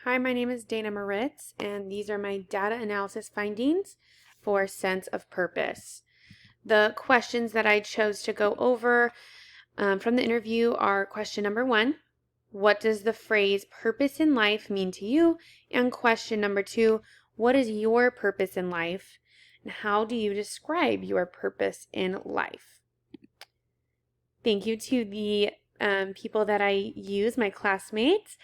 Hi, my name is Dana Moritz, and these are my data analysis findings for Sense of Purpose. The questions that I chose to go over from the interview are question number 1, what does the phrase purpose in life mean to you? And question number 2, what is your purpose in life? And how do you describe your purpose in life? Thank you to the people that I use, my classmates.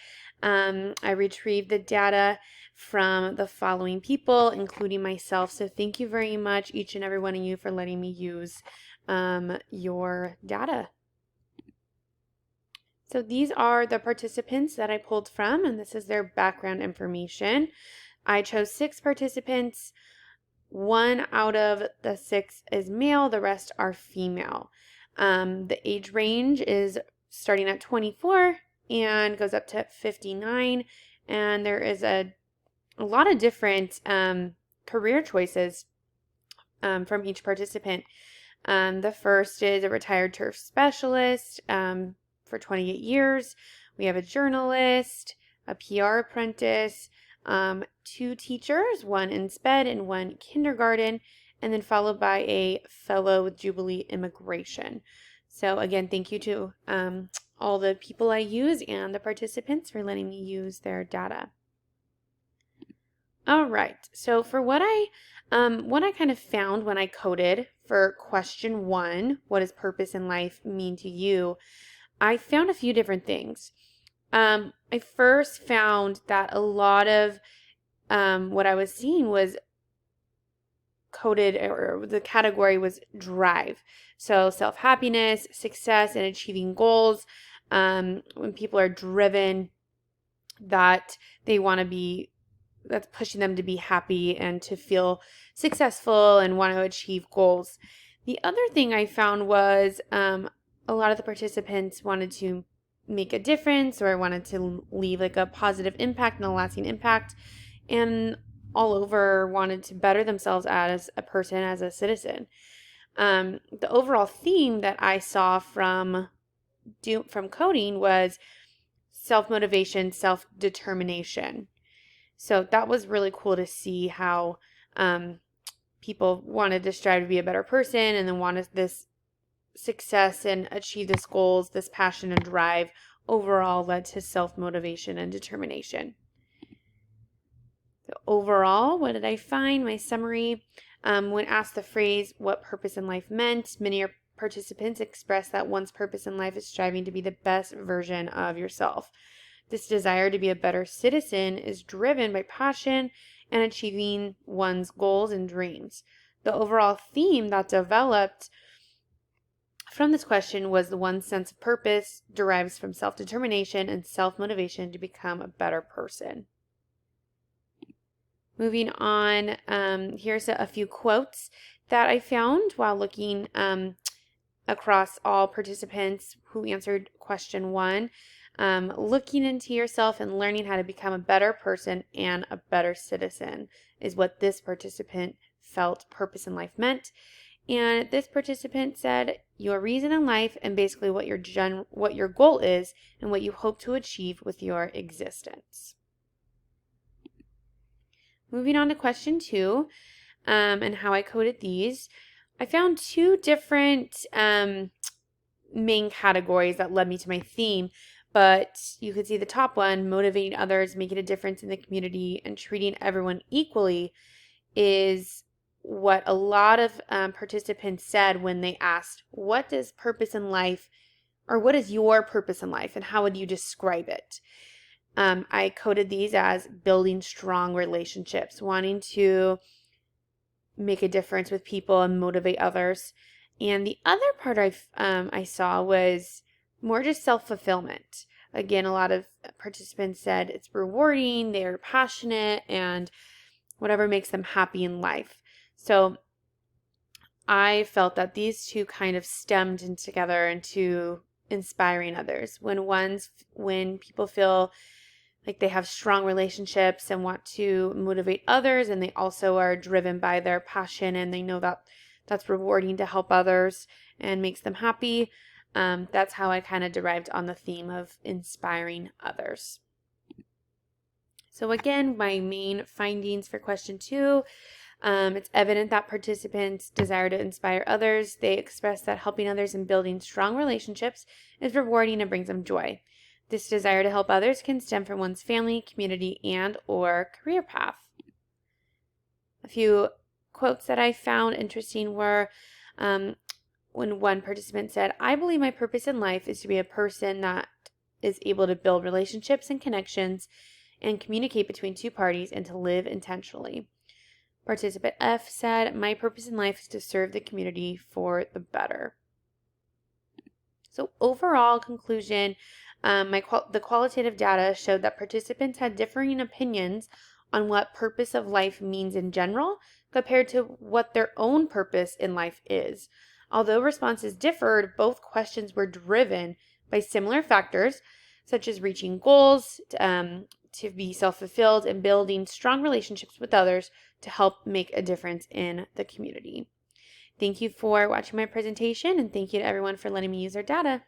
I retrieved the data from the following people, including myself. So thank you very much, each and every one of you, for letting me use your data. So these are the participants that I pulled from, and this is their background information. I chose 6 participants. 1 out of the 6 is male, the rest are female. The age range is starting at 24 and goes up to 59, and there is a lot of different career choices from each participant. The first is a retired turf specialist for 28 years. We have a journalist, a PR apprentice, 2 teachers, 1 in SPED and 1 kindergarten, and then followed by a fellow with Jubilee Immigration. So again, thank you to all the people I use and the participants for letting me use their data. All right, so for what I kind of found when I coded for question 1, what does purpose in life mean to you? I found a few different things. I first found that a lot of what I was seeing was coded, or the category was drive. So self-happiness, success, and achieving goals. When people are driven, that they want to be, that's pushing them to be happy and to feel successful and want to achieve goals. The other thing I found was a lot of the participants wanted to make a difference, or wanted to leave like a positive impact and a lasting impact, and all over wanted to better themselves as a person, as a citizen. The overall theme that I saw from coding was self-motivation, self-determination. So that was really cool to see how people wanted to strive to be a better person, and then wanted this success and achieve this goals, this passion and drive overall led to self-motivation and determination. So overall, what did I find? My summary, when asked the phrase what purpose in life meant, many participants expressed that one's purpose in life is striving to be the best version of yourself. This desire to be a better citizen is driven by passion and achieving one's goals and dreams. The overall theme that developed from this question was the one's sense of purpose derives from self-determination and self-motivation to become a better person. Moving on, here's a few quotes that I found while looking across all participants who answered question 1. Looking into yourself and learning how to become a better person and a better citizen is what this participant felt purpose in life meant. And this participant said your reason in life, and basically what your goal is and what you hope to achieve with your existence. Moving on to question 2, and how I coded these, I found 2 different main categories that led me to my theme, but you could see the top one, motivating others, making a difference in the community, and treating everyone equally, is what a lot of participants said when they asked, what does purpose in life, or what is your purpose in life, and how would you describe it? I coded these as building strong relationships, wanting to make a difference with people and motivate others. And the other part I saw was more just self-fulfillment. Again, a lot of participants said it's rewarding, they're passionate, and whatever makes them happy in life. So I felt that these 2 kind of stemmed in together into inspiring others. When people feel like they have strong relationships and want to motivate others, and they also are driven by their passion, and they know that that's rewarding to help others and makes them happy. That's how I kind of derived on the theme of inspiring others. So again, my main findings for question 2. It's evident that participants desire to inspire others. They express that helping others and building strong relationships is rewarding and brings them joy. This desire to help others can stem from one's family, community, and or career path. A few quotes that I found interesting were when one participant said, "I believe my purpose in life is to be a person that is able to build relationships and connections and communicate between two parties and to live intentionally." Participant F said, "My purpose in life is to serve the community for the better." So overall conclusion, the qualitative data showed that participants had differing opinions on what purpose of life means in general compared to what their own purpose in life is. Although responses differed, both questions were driven by similar factors, such as reaching goals, to be self-fulfilled, and building strong relationships with others to help make a difference in the community. Thank you for watching my presentation, and thank you to everyone for letting me use their data.